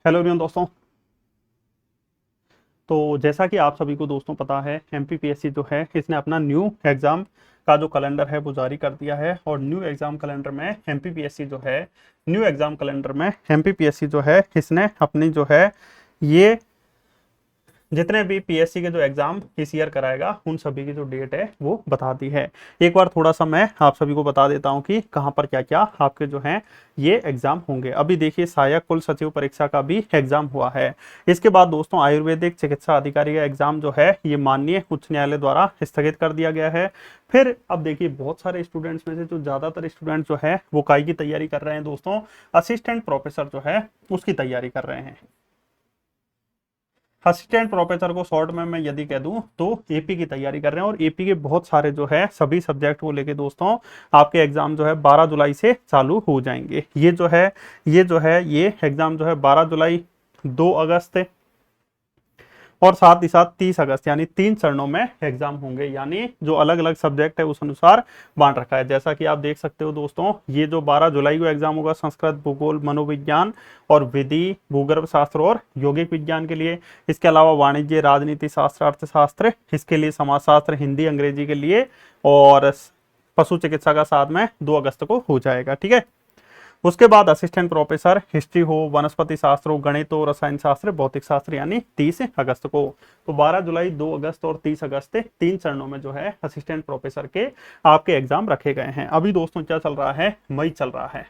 Hello everyone दोस्तों। तो जैसा कि आप सभी को दोस्तों पता है, एमपीपीएससी जो है इसने अपना न्यू एग्ज़ाम का जो कैलेंडर है वो जारी कर दिया है। और न्यू एग्ज़ाम कैलेंडर में एमपीपीएससी जो है न्यू एग्ज़ाम कैलेंडर में एमपीपीएससी जो है इसने अपनी जो है ये जितने भी पीएससी के जो एग्जाम इस ईयर कराएगा उन सभी की जो डेट है वो बता दी है। एक बार थोड़ा सा मैं आप सभी को बता देता हूं कि कहां पर क्या क्या आपके जो हैं ये एग्जाम होंगे। अभी देखिए, सहायक कुल सचिव परीक्षा का भी एग्जाम हुआ है। इसके बाद दोस्तों आयुर्वेदिक चिकित्सा अधिकारी का एग्जाम जो है ये माननीय उच्च न्यायालय द्वारा स्थगित कर दिया गया है। फिर अब देखिए, बहुत सारे स्टूडेंट्स में से जो ज्यादातर स्टूडेंट जो है वो काय की तैयारी कर रहे हैं दोस्तों, असिस्टेंट प्रोफेसर जो है उसकी तैयारी कर रहे हैं। असिस्टेंट प्रोफेसर को शॉर्ट में मैं यदि कह दूं तो एपी की तैयारी कर रहे हैं। और एपी के बहुत सारे जो है सभी सब्जेक्ट को लेके दोस्तों आपके एग्जाम जो है 12 जुलाई से चालू हो जाएंगे। ये एग्जाम जो है 12 जुलाई, 2 अगस्त और साथ ही साथ 30 अगस्त, यानी 3 चरणों में एग्जाम होंगे। यानी जो अलग अलग सब्जेक्ट है उस अनुसार बांट रखा है। जैसा कि आप देख सकते हो दोस्तों, ये जो 12 जुलाई को एग्जाम होगा संस्कृत, भूगोल, मनोविज्ञान और विधि, भूगर्भ शास्त्र और यौगिक विज्ञान के लिए। इसके अलावा वाणिज्य, राजनीति शास्त्र, अर्थशास्त्र, इसके लिए समाजशास्त्र, हिंदी, अंग्रेजी के लिए, और पशु चिकित्सा का साथ में 2 अगस्त को हो जाएगा। ठीक है। उसके बाद असिस्टेंट प्रोफेसर हिस्ट्री हो, वनस्पति शास्त्र हो, गणित हो, रसायन शास्त्र, भौतिक शास्त्र, यानी 30 अगस्त को। तो 12 जुलाई, 2 अगस्त और 30 अगस्त 3 चरणों में जो है असिस्टेंट प्रोफेसर के आपके एग्जाम रखे गए हैं। अभी दोस्तों क्या चल रहा है, मई चल रहा है।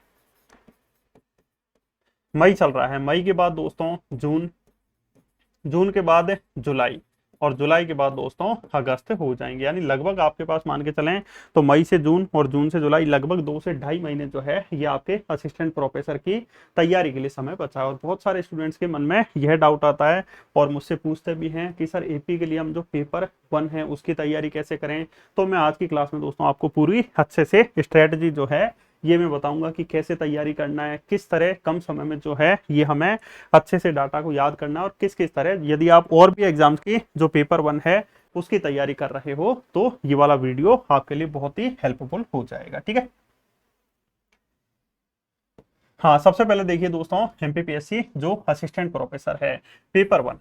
मई के बाद दोस्तों जून, जून के बाद जुलाई, और जुलाई के बाद दोस्तों अगस्त हो जाएंगे। यानी लगभग आपके पास मान के चलें तो मई से जून और जून से जुलाई लगभग 2 से ढाई महीने जो है ये आपके असिस्टेंट प्रोफेसर की तैयारी के लिए समय बचा है। और बहुत सारे स्टूडेंट्स के मन में यह डाउट आता है और मुझसे पूछते भी हैं कि सर एपी के लिए हम जो पेपर 1 है उसकी तैयारी कैसे करें। तो मैं आज की क्लास में दोस्तों आपको पूरी अच्छे से स्ट्रेटजी जो है ये मैं बताऊंगा कि कैसे तैयारी करना है, किस तरह कम समय में जो है ये हमें अच्छे से डाटा को याद करना है, और किस किस तरह यदि आप और भी एग्जाम्स की जो पेपर 1 है उसकी तैयारी कर रहे हो तो ये वाला वीडियो आपके लिए बहुत ही हेल्पफुल हो जाएगा। ठीक है। हाँ, सबसे पहले देखिए दोस्तों, एमपीपीएससी जो असिस्टेंट प्रोफेसर है पेपर 1।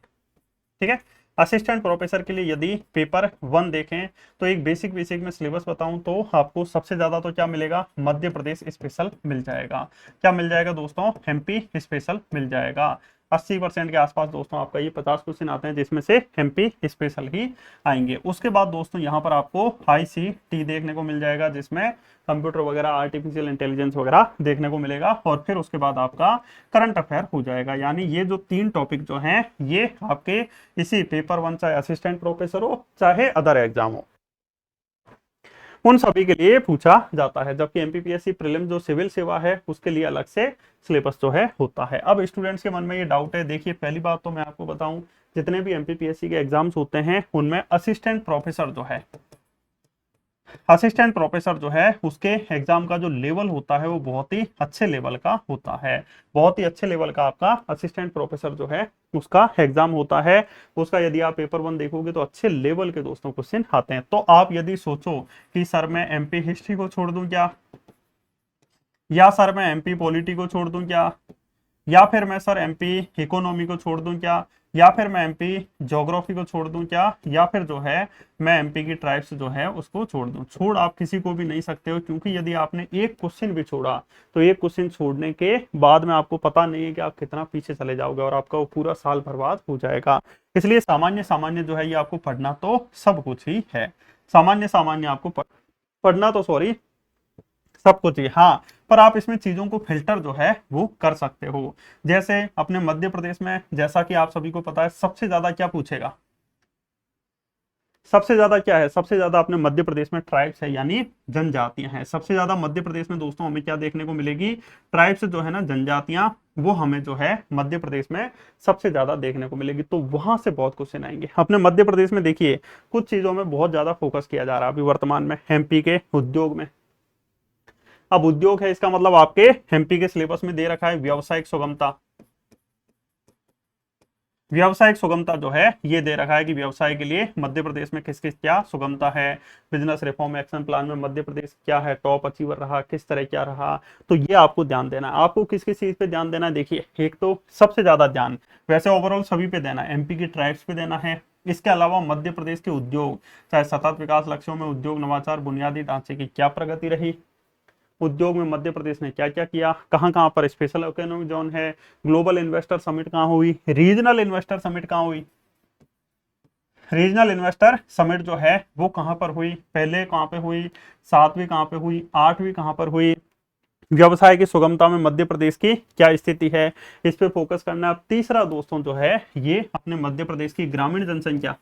ठीक है। असिस्टेंट प्रोफेसर के लिए यदि पेपर 1 देखें तो एक बेसिक बेसिक में सिलेबस बताऊं तो आपको सबसे ज्यादा तो क्या मिलेगा, मध्य प्रदेश स्पेशल मिल जाएगा। क्या मिल जाएगा दोस्तों, एमपी स्पेशल मिल जाएगा। 80% के आसपास दोस्तों आपका ये 50 क्वेश्चन आते हैं जिसमें से एमपी स्पेशल ही आएंगे। उसके बाद दोस्तों यहाँ पर आपको आईसीटी देखने को मिल जाएगा जिसमें कंप्यूटर वगैरह, आर्टिफिशियल इंटेलिजेंस वगैरह देखने को मिलेगा। और फिर उसके बाद आपका करंट अफेयर हो जाएगा। यानी ये जो 3 टॉपिक जो हैं ये आपके इसी पेपर 1, चाहे असिस्टेंट प्रोफेसर हो चाहे अदर एग्जाम हो, उन सभी के लिए पूछा जाता है। जबकि एमपीपीएससी प्रीलिम जो सिविल सेवा है उसके लिए अलग से सिलेबस जो है होता है। अब स्टूडेंट्स के मन में ये डाउट है, देखिए पहली बात तो मैं आपको बताऊं, जितने भी एमपीपीएससी के एग्जाम्स होते हैं उनमें असिस्टेंट प्रोफेसर जो है उसके एग्जाम का जो लेवल होता है वो बहुत ही अच्छे लेवल का होता है। बहुत ही अच्छे लेवल का आपका असिस्टेंट प्रोफेसर जो है उसका एग्जाम होता है। उसका यदि आप पेपर 1 देखोगे तो अच्छे लेवल के दोस्तों क्वेश्चन आते हैं। तो आप यदि सोचो कि सर मैं एमपी हिस्ट्री को छोड़ दूं क्या, या सर मैं एमपी पॉलिटी को छोड़ दूं क्या, या फिर मैं सर एमपी इकोनॉमी को छोड़ दूं क्या, या फिर मैं एमपी ज्योग्राफी को छोड़ दूं क्या, या फिर जो है मैं एमपी की ट्राइब्स जो है उसको छोड़ दूं। छोड़ आप किसी को भी नहीं सकते हो, क्योंकि यदि आपने एक क्वेश्चन भी छोड़ा तो एक क्वेश्चन छोड़ने के बाद में आपको पता नहीं है कि आप कितना पीछे चले जाओगे और आपका वो पूरा साल बर्बाद हो जाएगा। इसलिए सामान्य सामान्य जो है ये आपको पढ़ना तो सब कुछ ही है। सामान्य सामान्य आपको पढ़ना तो सॉरी सब कुछ ही, हाँ। पर आप इसमें चीजों को फिल्टर जो है वो कर सकते हो। जैसे अपने मध्य प्रदेश में, जैसा कि आप सभी को पता है, सबसे ज्यादा क्या पूछेगा, सबसे ज्यादा क्या है, सबसे ज्यादा अपने मध्य प्रदेश में ट्राइब्स है, यानी जनजातियां हैं। सबसे ज्यादा मध्य प्रदेश में दोस्तों हमें क्या देखने को मिलेगी, ट्राइब्स जो है ना, जनजातियां, वो हमें जो है मध्य प्रदेश में सबसे ज्यादा देखने को मिलेगी। तो वहां से बहुत क्वेश्चन आएंगे अपने मध्य प्रदेश में। देखिए कुछ चीजों में बहुत ज्यादा फोकस किया जा रहा है अभी वर्तमान में एमपी के उद्योग में। अब उद्योग है, इसका मतलब आपके एमपी के सिलेबस में दे रखा है व्यावसायिक सुगमता, व्यावसायिक सुगमता जो है ये दे रखा है कि व्यवसाय के लिए मध्य प्रदेश में किस किस क्या सुगमता है। बिजनेस रिफॉर्म एक्शन प्लान में मध्य प्रदेश क्या है, टॉप अचीवर रहा, किस तरह क्या रहा, तो ये आपको ध्यान देना है। आपको किस किस चीज पे ध्यान देना है, देखिए एक तो सबसे ज्यादा ध्यान वैसे ओवरऑल सभी पे देना है, एमपी की ट्राइब्स पे देना है। इसके अलावा मध्य प्रदेश के उद्योग, चाहे सतत विकास लक्ष्यों में उद्योग नवाचार बुनियादी ढांचे की क्या प्रगति रही, उद्योग में मध्य प्रदेश ने क्या क्या किया, कहाँ कहाँ पर स्पेशल इकोनॉमिक जोन है, ग्लोबल इन्वेस्टर समिट कहाँ हुई, रीजनल इन्वेस्टर समिट कहाँ हुई, रीजनल इन्वेस्टर समिट जो है वो कहाँ पर हुई, पहले कहाँ पे हुई, सातवीं कहाँ पे हुई, आठवीं कहाँ पर हुई, व्यवसाय की सुगमता में मध्य प्रदेश की क्या स्थिति है, इस पे फोकस करना है। अब तीसरा दोस्तों जो है ये अपने मध्य प्रदेश की ग्रामीण जनसंख्या,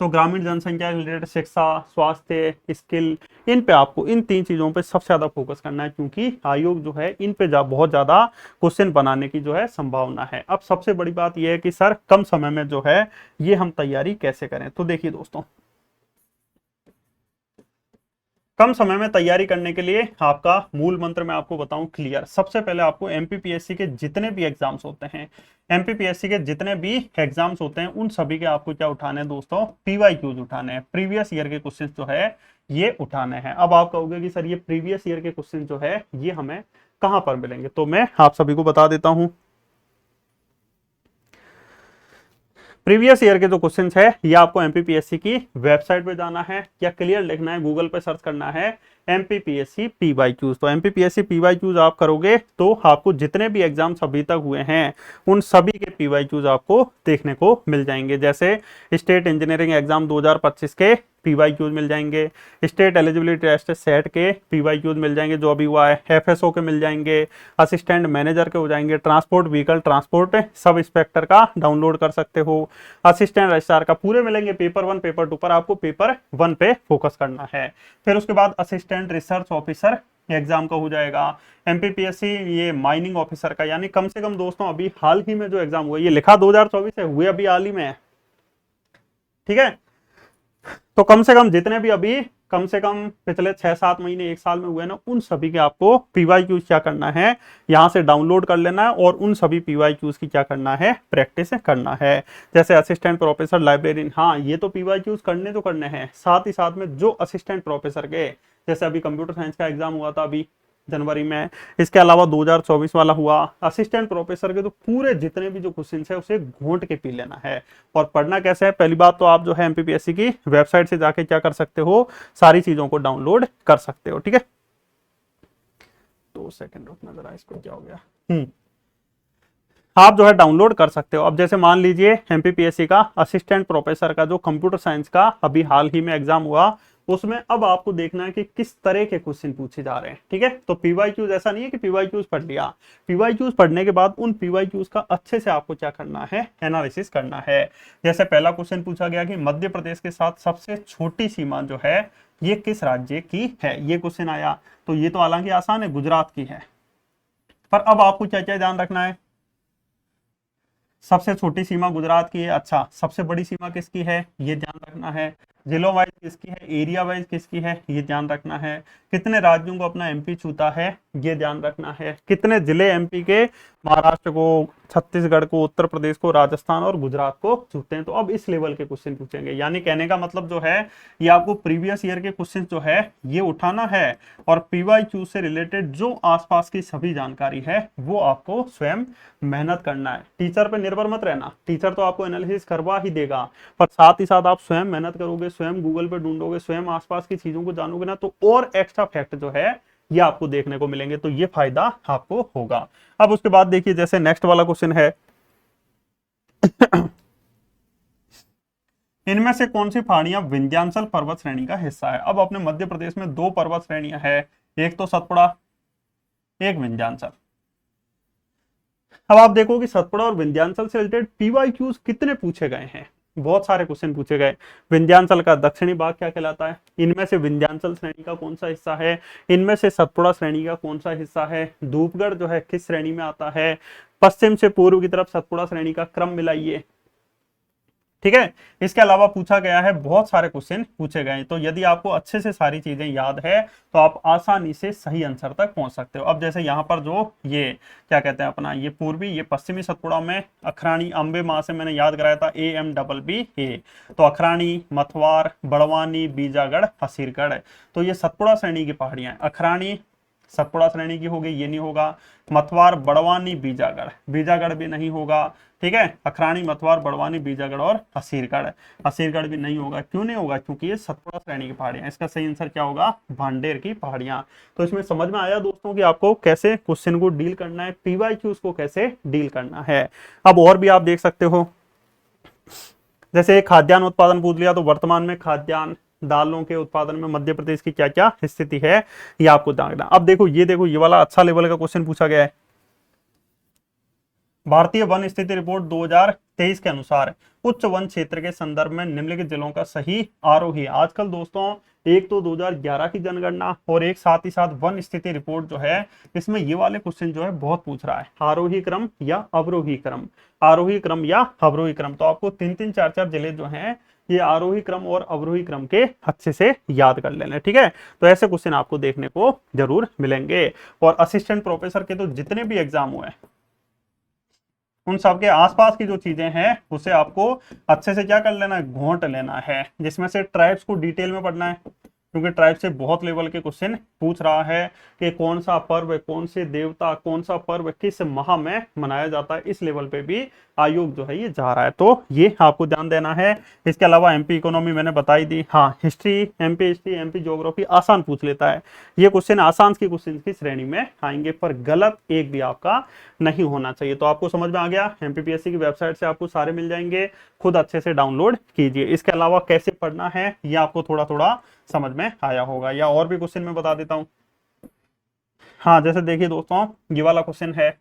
तो ग्रामीण जनसंख्या रिलेटेड शिक्षा, स्वास्थ्य, स्किल, इन पे आपको इन तीन चीजों पे सबसे ज्यादा फोकस करना है, क्योंकि आयोग जो है इन पे बहुत ज्यादा क्वेश्चन बनाने की जो है संभावना है। अब सबसे बड़ी बात यह है कि सर कम समय में जो है ये हम तैयारी कैसे करें, तो देखिए दोस्तों, कम समय में तैयारी करने के लिए आपका मूल मंत्र मैं आपको बताऊं क्लियर। सबसे पहले आपको एमपीपीएससी के जितने भी एग्जाम्स होते हैं, एमपीपीएससी के जितने भी एग्जाम्स होते हैं उन सभी के आपको क्या उठाने हैं दोस्तों, पीवाईक्यूज उठाने हैं, प्रीवियस ईयर के क्वेश्चन जो है ये उठाने हैं। अब आप कहोगे कि सर ये प्रीवियस ईयर के क्वेश्चन जो है ये हमें कहां पर मिलेंगे, तो मैं आप सभी को बता देता हूं। प्रीवियस ईयर के जो क्वेश्चन है ये आपको एमपीपीएससी की वेबसाइट पे जाना है या क्लियर लिखना है, गूगल पे सर्च करना है एमपीपीएससी पीवाईक्यूज। तो एमपीपीएससी पीवाईक्यूज आप करोगे तो आपको जितने भी एग्जाम्स अभी तक हुए हैं उन सभी के पीवाईक्यूज आपको देखने को मिल जाएंगे। जैसे स्टेट इंजीनियरिंग एग्जाम 2025 के पीवाईक्यूज मिल जाएंगे, स्टेट एलिजिबिलिटी टेस्ट सेट के पीवाईक्यूज मिल जाएंगे जो अभी हुआ है, एफएसओ के मिल जाएंगे, असिस्टेंट मैनेजर के हो जाएंगे, transport vehicle transport sub inspector का डाउनलोड कर सकते हो, असिस्टेंट रजिस्ट्रार का पूरे मिलेंगे। पेपर 1 पेपर 2 पर आपको पेपर 1 पे फोकस करना है। फिर उसके बाद असिस्टेंट रिसर्च ऑफिसर एग्जाम का हो जाएगा, एमपीपीएससी ये माइनिंग ऑफिसर का, यानी कम से कम दोस्तों अभी हाल ही में जो एग्जाम हुआ, ये लिखा 2024 है, हुए अभी हाल ही में है, ठीक है। तो कम से कम जितने भी अभी कम से कम पिछले 6-7 महीने 1 साल में हुए ना, उन सभी के आपको पीवाईक्यूज क्या करना है, यहां से डाउनलोड कर लेना है और उन सभी पीवाईक्यूज की क्या करना है, प्रैक्टिस करना है। जैसे असिस्टेंट प्रोफेसर लाइब्रेरियन, हाँ ये तो पीवाईक्यूज करने तो करने हैं, साथ ही साथ में जो असिस्टेंट प्रोफेसर के, जैसे अभी कंप्यूटर साइंस का एग्जाम हुआ था अभी जनवरी में, इसके अलावा 2024 वाला हुआ, असिस्टेंट प्रोफेसर के तो पूरे जितने भी जो क्वेश्चन है उसे घोंट के पी लेना है। और पढ़ना कैसे है, पहली बात तो आप जो है एमपीपीएससी की वेबसाइट से जाके क्या कर सकते हो, सारी चीजों को डाउनलोड कर सकते हो, ठीक है। 2 सेकंड रुकना जरा, इसको क्या हो गया, आप जो है डाउनलोड कर सकते हो। अब जैसे मान लीजिए एमपीपीएससी का असिस्टेंट प्रोफेसर का जो कंप्यूटर साइंस का अभी हाल ही में एग्जाम हुआ, उसमें अब आपको देखना है कि किस तरह के क्वेश्चन पूछे जा रहे हैं, ठीक है। तो पीवाईक्यूज ऐसा नहीं है कि पीवाईक्यूज पढ़ लिया, पीवाईक्यूज पढ़ने के बाद उन पीवाईक्यूज का अच्छे से आपको क्या करना है, एनालिसिस करना है। जैसे पहला क्वेश्चन पूछा गया कि मध्य प्रदेश के साथ सबसे छोटी सीमा जो है ये किस राज्य की है, ये क्वेश्चन आया। तो ये तो हालांकि आसान है, गुजरात की है, पर अब आपको क्या क्या ध्यान रखना है, सबसे छोटी सीमा गुजरात की है, अच्छा सबसे बड़ी सीमा किसकी है ये ध्यान रखना है, जिलों वाइज किसकी है, एरिया वाइज किसकी है ये ध्यान रखना है, कितने राज्यों को अपना एमपी छूता है ये ध्यान रखना है, कितने जिले एमपी के महाराष्ट्र को, छत्तीसगढ़ को, उत्तर प्रदेश को, राजस्थान और गुजरात को छूते हैं। तो अब इस लेवल के क्वेश्चन पूछेंगे, यानी कहने का मतलब जो है ये आपको प्रीवियस ईयर के क्वेश्चन जो है ये उठाना है और पीवाईक्यू से रिलेटेड जो आसपास की सभी जानकारी है वो आपको स्वयं मेहनत करना है। टीचर पे निर्भर मत रहना, टीचर तो आपको एनालिसिस करवा ही देगा, पर साथ ही साथ आप स्वयं मेहनत करोगे, स्वयं गूगल पे ढूंढोगे, स्वयं आसपास की चीजों को जानोगे ना, तो और एक्स्ट्रा फैक्ट जो है ये आपको देखने को मिलेंगे, तो ये फायदा आपको होगा। अब उसके बाद देखिए जैसे नेक्स्ट वाला क्वेश्चन है इनमें से कौन सी पहाड़ियां विंध्यांचल पर्वत श्रेणी का हिस्सा है। अब अपने मध्य प्रदेश में 2 पर्वत श्रेणियां है, एक तो सतपुड़ा, एक विंध्यांचल। अब आप देखो कि सतपुड़ा और विंध्यांचल से रिलेटेड पीवाईक्यूज कितने पूछे गए हैं, बहुत सारे क्वेश्चन पूछे गए। विंध्यांचल का दक्षिणी भाग क्या कहलाता है, इनमें से विंध्यांचल श्रेणी का कौन सा हिस्सा है, इनमें से सतपुड़ा श्रेणी का कौन सा हिस्सा है, धूपगढ़ जो है किस श्रेणी में आता है, पश्चिम से पूर्व की तरफ सतपुड़ा श्रेणी का क्रम मिलाइए, ठीक है। इसके अलावा पूछा गया है, बहुत सारे क्वेश्चन पूछे गए हैं, तो यदि आपको अच्छे से सारी चीजें याद है तो आप आसानी से सही आंसर तक पहुंच सकते हो। अब जैसे यहाँ पर जो ये क्या कहते हैं अपना, ये पूर्वी, ये पश्चिमी सतपुड़ा में अखरानी अंबे माँ से मैंने याद कराया था AMBBA, तो अखरानी, मथवार, बड़वानी, बीजागढ़, हसीरगढ़, तो ये सतपुड़ा श्रेणी की पहाड़ियां हैं। अखरानी सतपुड़ा श्रेणी की होगी, ये नहीं होगा। मथवार, बड़वानी, बीजागढ़, बीजागढ़ भी नहीं होगा। ठीक है, अखरानी, मथवार, बड़वानी, बीजागढ़ और हसीरगढ़, हसीरगढ़ भी नहीं होगा। क्यों नहीं होगा? क्योंकि ये सतपुड़ा श्रेणी की पहाड़ियां। इसका सही आंसर क्या होगा? भांडेर की पहाड़ियां। तो इसमें समझ में आया दोस्तों कि आपको कैसे क्वेश्चन को डील करना है, PYQs को कैसे डील करना है। अब और भी आप देख सकते हो, जैसे खाद्यान्न उत्पादन पूछ लिया, तो वर्तमान में खाद्यान्न दालों के उत्पादन में मध्य प्रदेश की क्या क्या स्थिति है, ये आपको जानना। अब देखो ये वाला अच्छा लेवल का क्वेश्चन पूछा गया है। भारतीय वन स्थिति रिपोर्ट 2023 के अनुसार उच्च वन क्षेत्र के संदर्भ में निम्नलिखित जिलों का सही आरोही। आजकल दोस्तों एक तो 2011 की जनगणना और एक साथ ही साथ वन स्थिति रिपोर्ट जो है, इसमें ये वाले क्वेश्चन जो है बहुत पूछ रहा है, आरोही क्रम या अवरोही क्रम, आरोही क्रम या अवरोही क्रम। तो आपको 3-3, 4-4 जिले जो हैं ये आरोही क्रम और अवरोही क्रम के अच्छे से याद कर लेना। ठीक है, तो ऐसे क्वेश्चन आपको देखने को जरूर मिलेंगे। और असिस्टेंट प्रोफेसर के तो जितने भी एग्जाम हुए उन सब के आसपास की जो चीजें हैं उसे आपको अच्छे से क्या कर लेना है, घोंट लेना है। जिसमें से ट्राइब्स को डिटेल में पढ़ना है, क्योंकि ट्राइब से बहुत लेवल के क्वेश्चन पूछ रहा है कि कौन सा पर्व, कौन से देवता, कौन सा पर्व किस माह में मनाया जाता है, इस लेवल पे भी आयोग जो है ये जा रहा है, तो ये आपको ध्यान देना है। इसके अलावा MP इकोनॉमी मैंने बताई दी। हाँ, history, MP history, MP geography आसान पूछ लेता है। ये क्वेश्चन आसान की क्वेश्चन की श्रेणी में आएंगे, पर गलत एक भी आपका नहीं होना चाहिए। तो आपको समझ में आ गया, MPPSC की वेबसाइट से आपको सारे मिल जाएंगे, खुद अच्छे से डाउनलोड कीजिए। इसके अलावा कैसे पढ़ना है ये आपको थोड़ा थोड़ा समझ में आया होगा, या और भी क्वेश्चन मैं बता देता हूं। हाँ, जैसे देखिए दोस्तों, ये वाला क्वेश्चन है,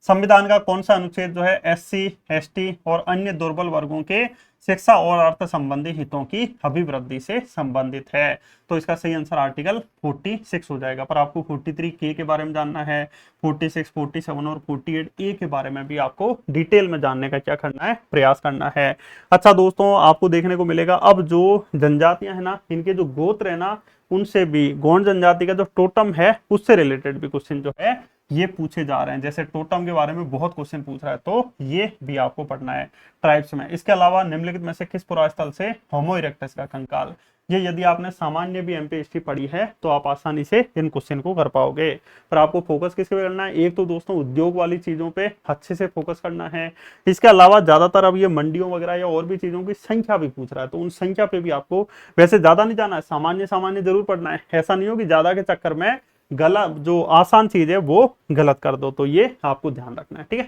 संविधान का कौन सा अनुच्छेद जो है SC, ST और अन्य दुर्बल वर्गों के शिक्षा और अर्थ संबंधी हितों की अभिवृद्धि से संबंधित है? तो इसका सही आंसर आर्टिकल 46 हो जाएगा। पर आपको 43K के बारे में जानना है, 46, 47 और 48A के बारे में भी आपको डिटेल में जानने का क्या करना है, प्रयास करना है। अच्छा दोस्तों, आपको देखने को मिलेगा अब जो जनजातियां है ना, इनके जो गोत्र है ना, उनसे भी गोंड जनजाति का जो टोटम है उससे रिलेटेड भी क्वेश्चन जो है ये पूछे जा रहे हैं। जैसे टोटम के बारे में बहुत क्वेश्चन पूछ रहा है, तो ये भी आपको पढ़ना है ट्राइब्स में। इसके अलावा निम्नलिखित में से किस पुरास्थल से होमो इरेक्टस का कंकाल, ये यदि आपने सामान्य भी MP हिस्ट्री पढ़ी है तो आप आसानी से इन क्वेश्चन को कर पाओगे। पर आपको फोकस किस पे करना है? एक तो दोस्तों उद्योग वाली चीजों पे अच्छे से फोकस करना है। इसके अलावा ज्यादातर अब ये मंडियों वगैरह या और भी चीजों की संख्या भी पूछ रहा है, तो उन संख्या पे भी आपको वैसे ज्यादा नहीं जाना है, सामान्य सामान्य जरूर पढ़ना है। ऐसा नहीं हो कि ज्यादा के चक्कर में गलत जो आसान चीज है वो गलत कर दो, तो ये आपको ध्यान रखना है। ठीक है,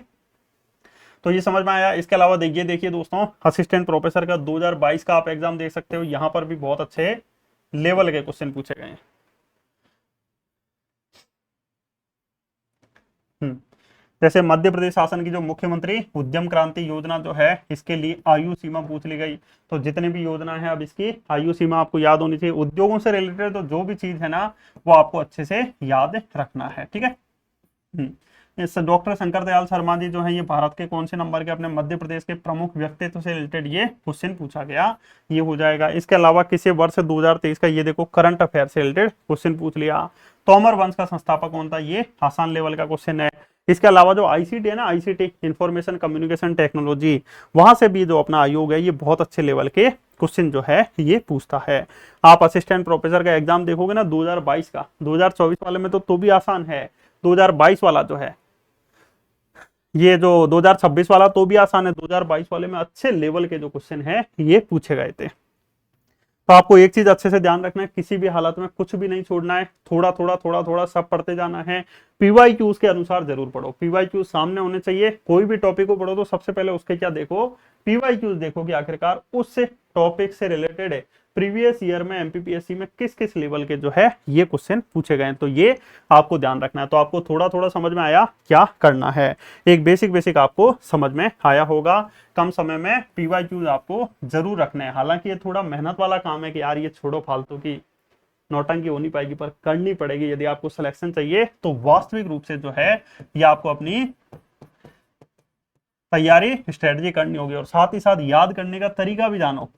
तो ये समझ में आया। इसके अलावा देखिए दोस्तों, असिस्टेंट प्रोफेसर का 2022 का आप एग्जाम देख सकते हो, यहां पर भी बहुत अच्छे लेवल के क्वेश्चन पूछे गए हैं। जैसे मध्य प्रदेश शासन की जो मुख्यमंत्री उद्यम क्रांति योजना जो है, इसके लिए आयु सीमा पूछ ली गई। तो जितनी भी योजना है अब इसकी आयु सीमा आपको याद होनी चाहिए। उद्योगों से रिलेटेड तो जो भी चीज है ना वो आपको अच्छे से याद रखना है। ठीक है, इस डॉक्टर शंकर दयाल शर्मा जी जो है, ये भारत के कौन से नंबर के अपने मध्य प्रदेश के प्रमुख व्यक्तित्व से रिलेटेड ये क्वेश्चन पूछा गया, ये हो जाएगा। इसके अलावा किसी वर्ष 2023 का ये देखो करंट अफेयर से रिलेटेड क्वेश्चन पूछ लिया। तोमर वंश का संस्थापक कौन था, ये आसान लेवल का क्वेश्चन है। इसके अलावा जो ICT है ना, ICT इंफॉर्मेशन कम्युनिकेशन टेक्नोलॉजी, वहां से भी जो अपना आयोग है ये बहुत अच्छे लेवल के क्वेश्चन जो है ये पूछता है। आप असिस्टेंट प्रोफेसर का एग्जाम देखोगे ना 2022 का, 2024 वाले में तो भी आसान है, 2022 वाला जो है, ये जो 2026 वाला तो भी आसान है, 2022 वाले में अच्छे लेवल के जो क्वेश्चन है ये पूछे गए थे। तो आपको एक चीज अच्छे से ध्यान रखना है, किसी भी हालत में कुछ भी नहीं छोड़ना है, थोड़ा थोड़ा सब पढ़ते जाना है। PYQs के अनुसार जरूर पढ़ो, PYQs सामने होने चाहिए। कोई भी टॉपिक को पढ़ो तो सबसे पहले उसके क्या देखो, PYQs देखो कि आखिरकार उस टॉपिक से रिलेटेड है प्रीवियस ईयर में MPPSC में किस किस लेवल के जो है ये क्वेश्चन पूछे गए हैं, तो ये आपको ध्यान रखना है। तो आपको थोड़ा समझ में आया क्या करना है, एक बेसिक आपको समझ में आया होगा। कम समय में PYQs आपको जरूर रखने हैं। हालांकि ये थोड़ा मेहनत वाला काम है कि यार ये छोड़ो फालतू की नौटंकी हो नहीं पाएगी, पर करनी पड़ेगी यदि आपको सिलेक्शन चाहिए। तो वास्तविक रूप से जो है ये आपको अपनी तैयारी स्ट्रेटजी करनी होगी और साथ ही साथ याद करने का तरीका भी जानो।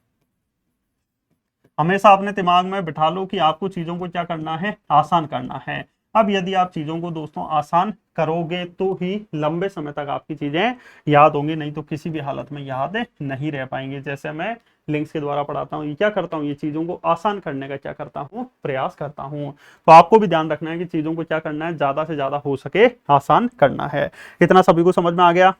हमेशा अपने दिमाग में बिठा लो कि आपको चीजों को क्या करना है, आसान करना है। अब यदि आप चीजों को दोस्तों आसान करोगे तो ही लंबे समय तक आपकी चीजें याद होंगी, नहीं तो किसी भी हालत में याद नहीं रह पाएंगे। जैसे मैं लिंक्स के द्वारा पढ़ाता हूँ, ये क्या करता हूँ, ये चीजों को आसान करने का क्या करता हूँ, प्रयास करता हूँ। तो आपको भी ध्यान रखना है कि चीजों को क्या करना है, ज्यादा से ज्यादा हो सके आसान करना है। इतना सभी को समझ में आ गया।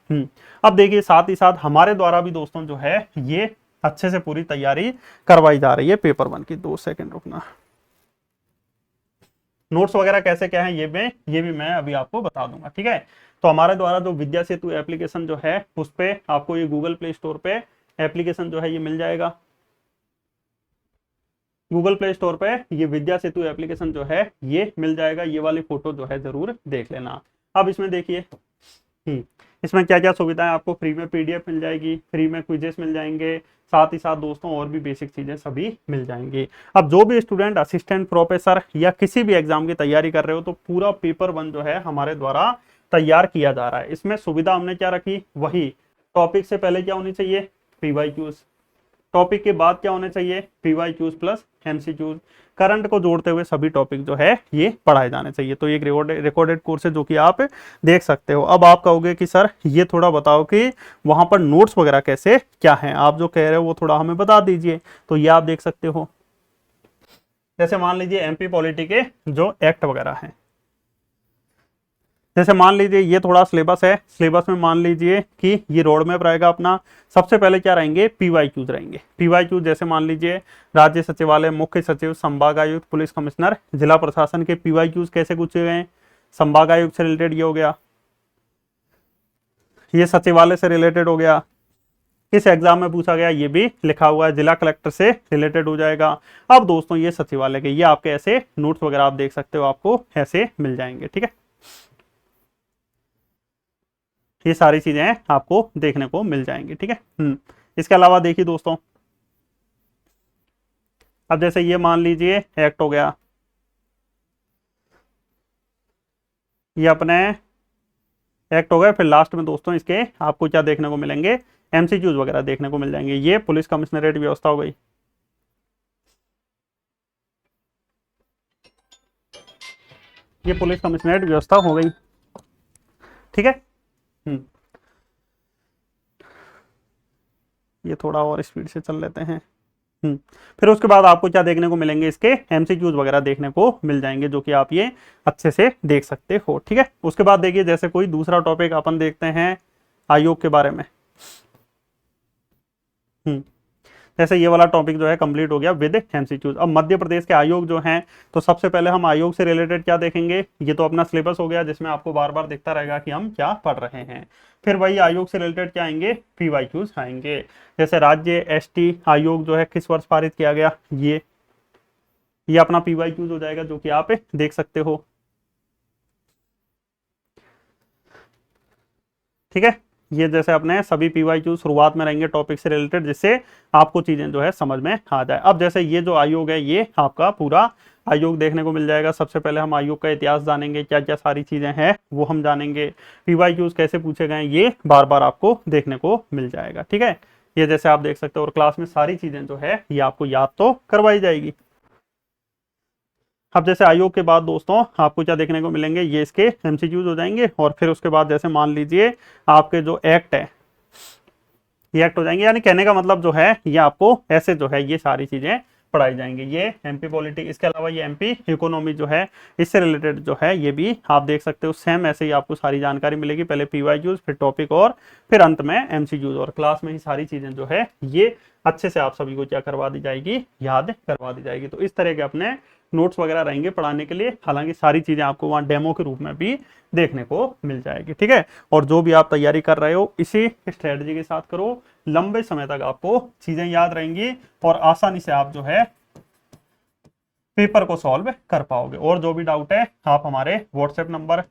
अब देखिए साथ ही साथ हमारे द्वारा भी दोस्तों जो है ये अच्छे से पूरी तैयारी करवाई जा रही है पेपर 1 की। 2 सेकंड रुकना। नोट्स वगैरह कैसे क्या है ये भी मैं अभी आपको बता दूंगा, ठीक है। तो हमारे द्वारा जो विद्या सेतु एप्लीकेशन जो है उस पे आपको ये गूगल प्ले स्टोर पे एप्लीकेशन जो है ये मिल जाएगा। गूगल प्ले स्टोर पे ये विद्या सेतु एप्लीकेशन जो है ये मिल जाएगा। ये वाली फोटो जो है जरूर देख लेना। अब इसमें देखिए इसमें क्या क्या सुविधाएं आपको फ्री में, पीडीएफ मिल जाएगी, फ्री में क्विजेस मिल जाएंगे, साथ ही साथ दोस्तों और भी बेसिक चीजें सभी मिल जाएंगी। अब जो भी स्टूडेंट असिस्टेंट प्रोफेसर या किसी भी एग्जाम की तैयारी कर रहे हो तो पूरा पेपर 1 जो है हमारे द्वारा तैयार किया जा रहा है। इसमें सुविधा हमने क्या रखी, वही टॉपिक से पहले क्या होनी चाहिए, पीवाईक्यूज, टॉपिक के बाद क्या होने चाहिए, पीवाईक्यूज प्लस एमसीक्यूज, करंट को जोड़ते हुए सभी टॉपिक जो है ये पढ़ाए जाने चाहिए। तो ये रिकॉर्डेड कोर्स है जो कि आप देख सकते हो। अब आप कहोगे कि सर ये थोड़ा बताओ कि वहां पर नोट्स वगैरह कैसे क्या है, आप जो कह रहे हो वो थोड़ा हमें बता दीजिए। तो ये आप देख सकते हो, जैसे मान लीजिए एमपी पॉलिटी के जो एक्ट वगैरह हैं, जैसे मान लीजिए ये थोड़ा सिलेबस है, सिलेबस में मान लीजिए कि ये रोड मैप रहेगा अपना। सबसे पहले क्या रहेंगे, पीवाईक्यूज रहेंगे। पीवाईक्यूज जैसे मान लीजिए राज्य सचिवालय, मुख्य सचिव, संभागायुक्त, पुलिस कमिश्नर, जिला प्रशासन के पीवाईक्यूज कैसे पूछे गए। संभागायुक्त से रिलेटेड ये हो गया, ये सचिवालय से रिलेटेड हो गया, किस एग्जाम में पूछा गया ये भी लिखा हुआ है, जिला कलेक्टर से रिलेटेड हो जाएगा। अब दोस्तों ये सचिवालय के ये आपके ऐसे नोट्स वगैरह आप देख सकते हो, आपको ऐसे मिल जाएंगे, ठीक है। ये सारी चीजें आपको देखने को मिल जाएंगी, ठीक है। इसके अलावा देखिए दोस्तों, अब जैसे ये मान लीजिए एक्ट हो गया, ये अपने एक्ट हो गए। फिर लास्ट में दोस्तों इसके आपको क्या देखने को मिलेंगे, एमसीक्यूज वगैरह देखने को मिल जाएंगे। ये पुलिस कमिश्नरेट व्यवस्था हो गई, ये पुलिस कमिश्नरेट व्यवस्था हो गई, ठीक है। ये थोड़ा और स्पीड से चल लेते हैं। फिर उसके बाद आपको क्या देखने को मिलेंगे, इसके एमसीक्यूज वगैरह देखने को मिल जाएंगे जो कि आप ये अच्छे से देख सकते हो, ठीक है। उसके बाद देखिए जैसे कोई दूसरा टॉपिक अपन देखते हैं आयोग के बारे में। जैसे ये वाला टॉपिक जो है कंप्लीट हो गया विद एमसीक्यूज। अब मध्य प्रदेश के आयोग जो हैं, तो सबसे पहले हम आयोग से रिलेटेड क्या देखेंगे, ये तो अपना सिलेबस हो गया जिसमें आपको बार बार दिखता रहेगा कि हम क्या पढ़ रहे हैं। फिर वही आयोग से रिलेटेड क्या आएंगे, पीवाईक्यूज आएंगे। जैसे राज्य एसटी आयोग जो है किस वर्ष पारित किया गया, ये अपना पीवाईक्यूज हो जाएगा जो कि आप देख सकते हो, ठीक है। ये जैसे अपने सभी पीवाईक्यू शुरुआत में रहेंगे टॉपिक से रिलेटेड, जिससे आपको चीजें जो है समझ में आ जाए। अब जैसे ये जो आयोग है ये आपका पूरा आयोग देखने को मिल जाएगा। सबसे पहले हम आयोग का इतिहास जानेंगे, क्या क्या सारी चीजें हैं वो हम जानेंगे, पीवाईक्यूज कैसे पूछे गए ये बार बार आपको देखने को मिल जाएगा, ठीक है। ये जैसे आप देख सकते हो, और क्लास में सारी चीजें जो है ये आपको याद तो करवाई जाएगी। अब जैसे आयोग के बाद दोस्तों आपको क्या देखने को मिलेंगे, ये इसके एमसीक्यूज हो जाएंगे। और फिर उसके बाद जैसे मान लीजिए आपके जो एक्ट है ये एक्ट हो जाएंगे। यानी कहने का मतलब जो है ये आपको ऐसे जो है ये सारी चीजें पढ़ाई जाएंगी। ये एमपी पॉलिटी, इसके अलावा ये एमपी इकोनॉमी जो है इससे रिलेटेड जो है ये भी आप देख सकते हो। सेम ऐसे ही आपको सारी जानकारी मिलेगी, पहले पीवाईक्यूज, फिर टॉपिक, और फिर अंत में एमसीक्यूज। और क्लास में ही सारी चीजें जो है ये अच्छे से आप सभी को क्या करवा दी जाएगी, याद करवा दी जाएगी। तो इस तरह के अपने नोट्स वगैरह रहेंगे पढ़ाने के लिए। हालांकि सारी चीजें आपको वहां डेमो के रूप में भी देखने को मिल जाएगी, ठीक है। और जो भी आप तैयारी कर रहे हो इसी स्ट्रेटजी के साथ करो, लंबे समय तक आपको चीजें याद रहेंगी और आसानी से आप जो है पेपर को सॉल्व कर पाओगे। और जो भी डाउट है आप हमारे व्हाट्सएप नंबर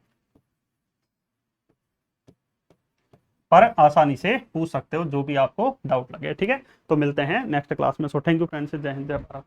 पर आसानी से पूछ सकते हो, जो भी आपको डाउट लगे, ठीक है। तो मिलते हैं नेक्स्ट क्लास में। सो थैंक यू फ्रेंड्स, जय हिंद, जय भारत।